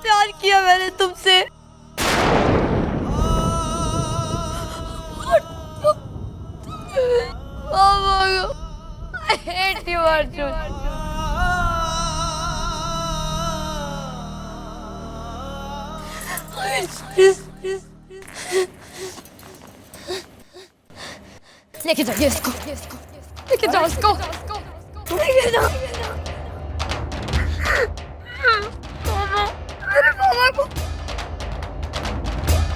प्यार किया मैंने तुमसे। I hate you, Arjun. लेके जाइए इसको, लेके जाओ इसको, लेके जाओ।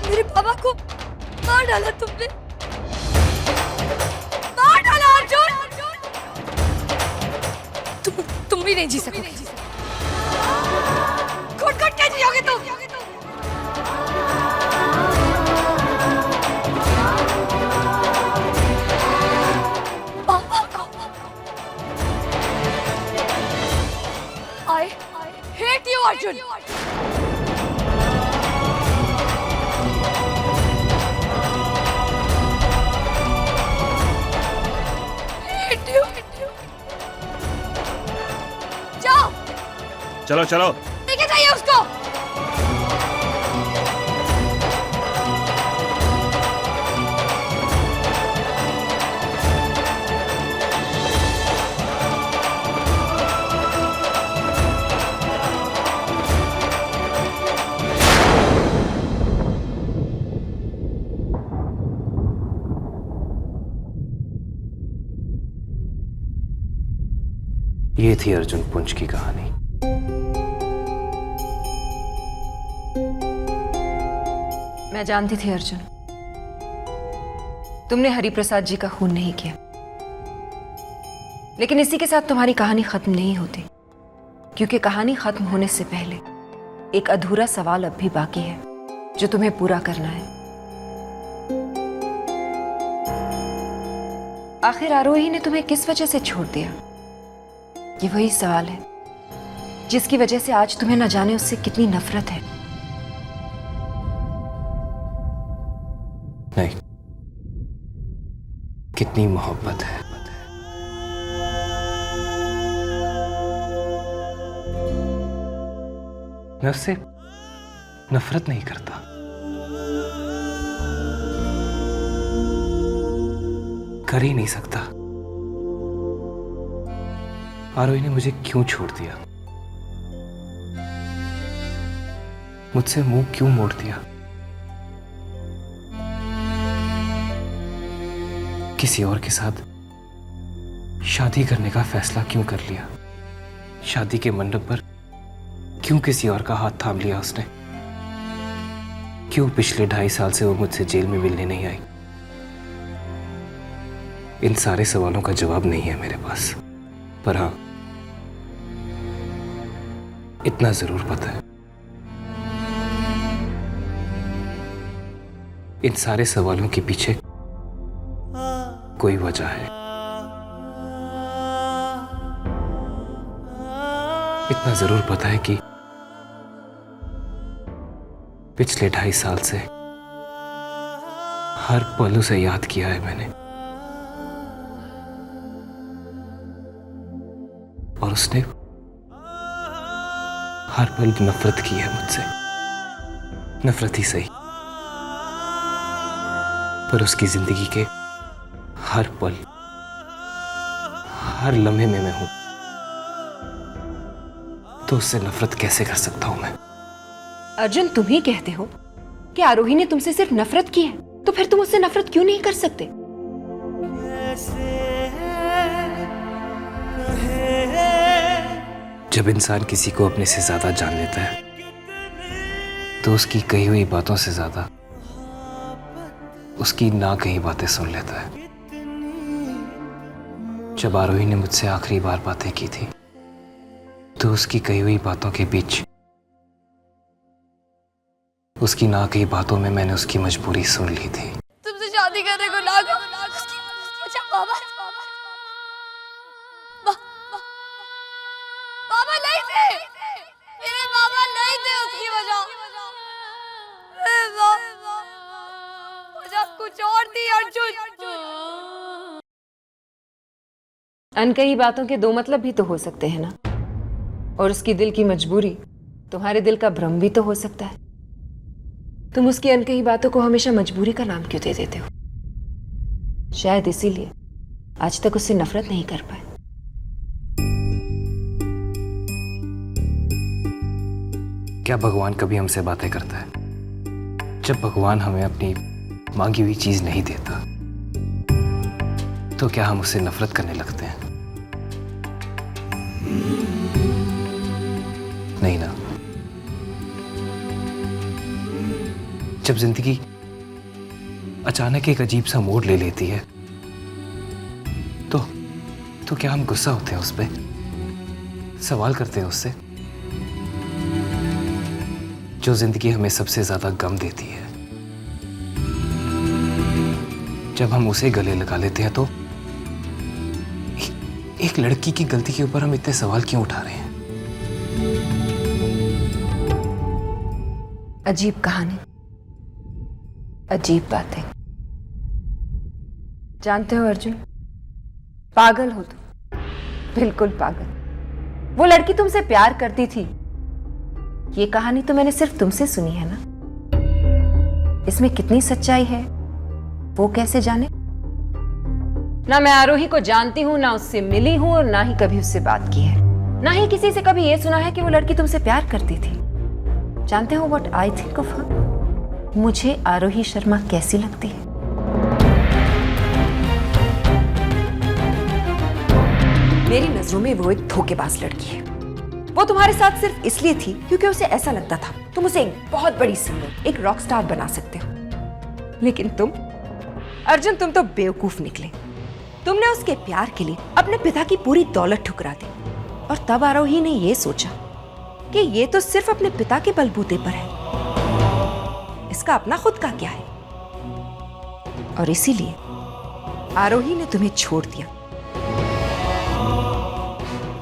मेरे पापा को मार डाला तुमने, मार डाला अर्जुन। तुम भी नहीं जी सकोगे, घुट घुट के जियोगे तुम। पापा को I hate you, अर्जुन। चलो चलो, लेके जाइए उसको। ये थी अर्जुन पुंज की कहानी। मैं जानती थी अर्जुन, तुमने हरिप्रसाद जी का खून नहीं किया, लेकिन इसी के साथ तुम्हारी कहानी खत्म नहीं होती, क्योंकि कहानी खत्म होने से पहले एक अधूरा सवाल अब भी बाकी है जो तुम्हें पूरा करना है। आखिर आरोही ने तुम्हें किस वजह से छोड़ दिया? ये वही सवाल है जिसकी वजह से आज तुम्हें न जाने उससे कितनी नफरत है। नहीं, कितनी मोहब्बत है। मैं उससे नफरत नहीं करता, कर ही नहीं सकता। आरोही ने मुझे क्यों छोड़ दिया? मुझसे मुंह क्यों मोड़ दिया? किसी और के साथ शादी करने का फैसला क्यों कर लिया? शादी के मंडप पर क्यों किसी और का हाथ थाम लिया उसने? क्यों पिछले 2.5 साल से वो मुझसे जेल में मिलने नहीं आई? इन सारे सवालों का जवाब नहीं है मेरे पास, पर हाँ, इतना जरूर पता है, इन सारे सवालों के पीछे कोई वजह है। इतना जरूर पता है कि पिछले 2.5 साल से हर पल उसे याद किया है मैंने, और उसने हर पल नफरत की है मुझसे। नफरत ही सही, पर उसकी जिंदगी के हर पल, हर लम्हे में मैं हूं, तो उससे नफरत कैसे कर सकता हूं मैं? अर्जुन, तुम ही कहते हो कि आरोही ने तुमसे सिर्फ नफरत की है, तो फिर तुम उससे नफरत क्यों नहीं कर सकते? जब इंसान किसी को अपने से ज्यादा जान लेता है, तो उसकी कही हुई बातों से ज्यादा उसकी ना कही बातें सुन लेता है। जब आरोही ने मुझसे आखिरी बार बातें की थी, तो उसकी कही हुई बातों के बीच, उसकी ना कही बातों में मैंने उसकी मजबूरी सुन ली थी। तुमसे शादी करने को ना कहा। बाबा नहीं थे, मेरे बाबा नहीं थे उसकी वजह कुछ और थी अर्जुन। अनकही बातों के दो मतलब भी तो हो सकते हैं ना, और उसकी दिल की मजबूरी तुम्हारे दिल का भ्रम भी तो हो सकता है। तुम उसकी अनकही बातों को हमेशा मजबूरी का नाम क्यों दे देते हो? शायद इसीलिए आज तक उससे नफरत नहीं कर पाए। क्या भगवान कभी हमसे बातें करता है? जब भगवान हमें अपनी मांगी हुई चीज नहीं देता तो क्या हम उससे नफरत करने लगते हैं? नहीं ना। जब जिंदगी अचानक एक अजीब सा मोड़ ले लेती है तो क्या हम गुस्सा होते हैं उस पे? सवाल करते हैं उससे? जो जिंदगी हमें सबसे ज्यादा गम देती है, जब हम उसे गले लगा लेते हैं तो एक लड़की की गलती के ऊपर हम इतने सवाल क्यों उठा रहे हैं? अजीब कहानी, अजीब बातें। जानते हो अर्जुन, पागल हो तुम, बिल्कुल पागल। वो लड़की तुमसे प्यार करती थी, ये कहानी तो मैंने सिर्फ तुमसे सुनी है ना। इसमें कितनी सच्चाई है वो कैसे जाने? ना मैं आरोही को जानती हूं, ना उससे मिली हूं और ना ही कभी उससे बात की है। ना ही किसी से कभी ये सुना है कि वो लड़की तुमसे प्यार करती थी। जानते हो what I think of her? मुझे आरोही शर्मा कैसी लगती है? मेरी नजरों में वो एक धोखेबाज लड़की है। वो तुम्हारे साथ सिर्फ इसलिए थी क्योंकि उसे ऐसा लगता था तुम उसे एक बहुत बड़ी सिंगर, एक रॉक स्टार बना सकते हो। लेकिन तुम अर्जुन, तुम तो बेवकूफ निकले। तुमने उसके प्यार के लिए अपने पिता की पूरी दौलत ठुकरा दी और तब आरोही ने यह सोचा कि ये तो सिर्फ अपने पिता के बलबूते पर है, इसका अपना खुद का क्या है। और इसीलिए आरोही ने तुम्हें छोड़ दिया।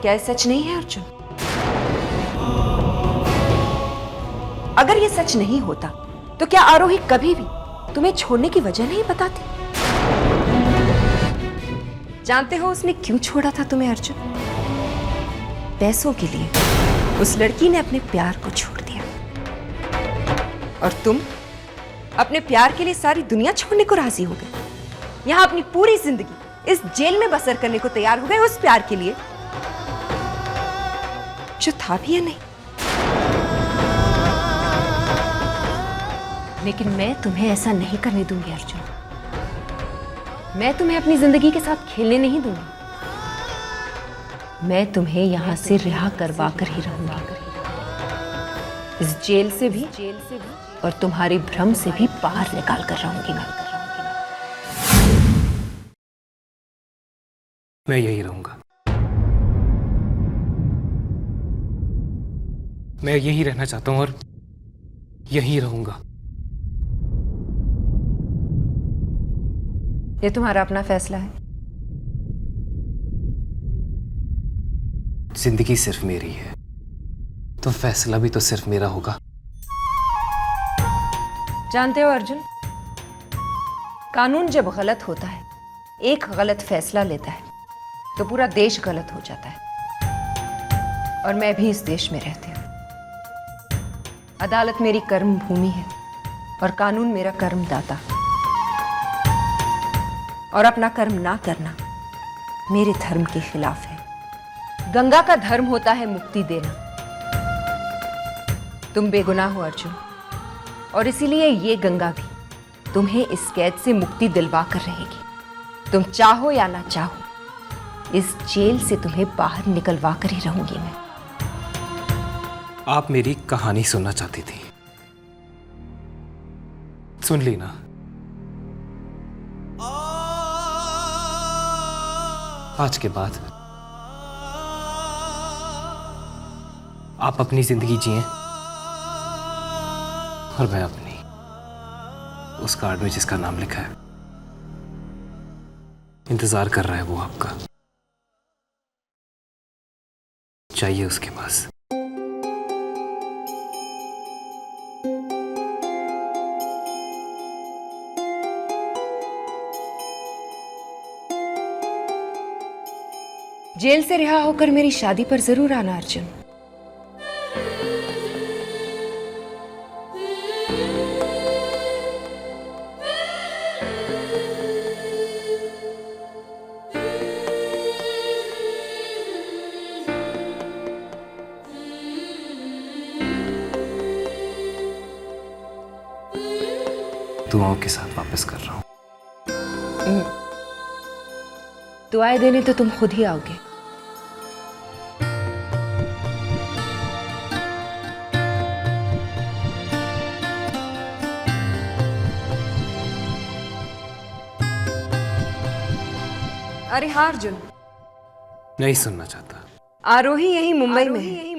क्या सच नहीं है अर्जुन? अगर ये सच नहीं होता तो क्या आरोही कभी भी तुम्हें छोड़ने की वजह नहीं बताती? जानते हो उसने क्यों छोड़ा था तुम्हें अर्जुन? पैसों के लिए उस लड़की ने अपने प्यार को छोड़ दिया और तुम अपने प्यार के लिए सारी दुनिया छोड़ने को राजी हो गए। यहां अपनी पूरी जिंदगी इस जेल में बसर करने को तैयार हो गए उस प्यार के लिए जो था भी या नहीं। लेकिन मैं तुम्हें ऐसा नहीं करने दूंगी अर्जुन। मैं तुम्हें अपनी जिंदगी के साथ खेलने नहीं दूंगी। मैं तुम्हें यहां से रिहा करवा कर ही रहूंगी, इस जेल से भी और तुम्हारे भ्रम से भी बाहर निकाल कर रहूंगी मैं यही रहूंगा। मैं यही रहना चाहता हूं और यही रहूंगा। ये तुम्हारा अपना फैसला है। जिंदगी सिर्फ मेरी है तो फैसला भी तो सिर्फ मेरा होगा। जानते हो अर्जुन, कानून जब गलत होता है, एक गलत फैसला लेता है तो पूरा देश गलत हो जाता है। और मैं भी इस देश में रहती हूँ। अदालत मेरी कर्म भूमि है और कानून मेरा कर्मदाता। और अपना कर्म ना करना मेरे धर्म के खिलाफ है। गंगा का धर्म होता है मुक्ति देना। तुम बेगुनाह हो अर्जुन, और इसीलिए ये गंगा भी तुम्हें इस कैद से मुक्ति दिलवा कर रहेगी। तुम चाहो या ना चाहो, इस जेल से तुम्हें बाहर निकलवा कर ही रहूंगी मैं। आप मेरी कहानी सुनना चाहती थी, सुन ली ना? आज के बाद आप अपनी जिंदगी जिए और मैं अपनी, उस कार्ड में जिसका नाम लिखा है। इंतजार कर रहा है वो आपका। चाहिए उसके पास। जेल से रिहा होकर मेरी शादी पर जरूर आना अर्जुन। दुआओं के साथ वापस कर रहा हूँ। दुआएं देने तो तुम खुद ही आओगे। अरे हाँ अर्जुन, नहीं सुनना चाहता। आरोही यही मुंबई में है।